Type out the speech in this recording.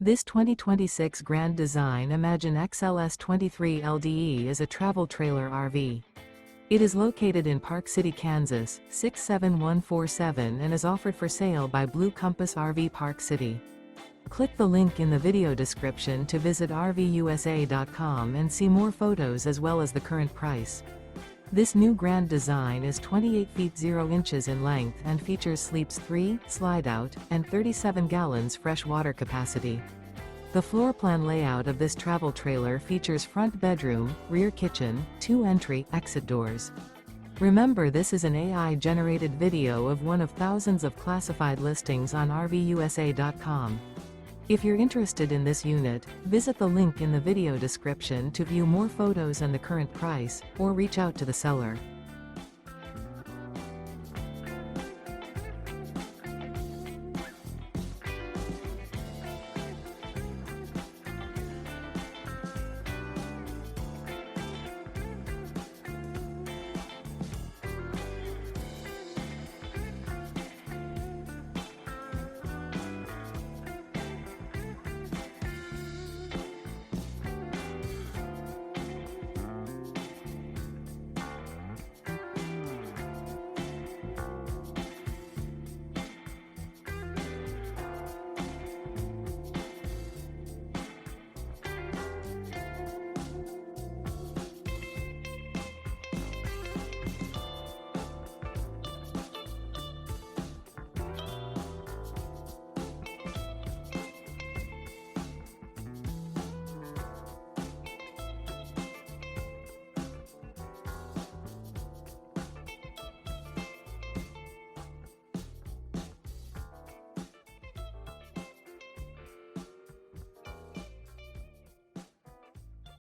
This 2026 Grand Design Imagine XLS 23 LDE is a travel trailer RV. It is located in Park City, Kansas, 67147 and is offered for sale by Blue Compass RV Park City. Click the link in the video description to visit RVUSA.com and see more photos as well as the current price. This new Grand Design is 28 feet 0 inches in length and features sleeps 3, slide-out, and 37 gallons fresh water capacity. The floor plan layout of this travel trailer features front bedroom, rear kitchen, 2 entry/exit doors. Remember, this is an AI-generated video of one of thousands of classified listings on RVUSA.com. If you're interested in this unit, visit the link in the video description to view more photos and the current price, or reach out to the seller.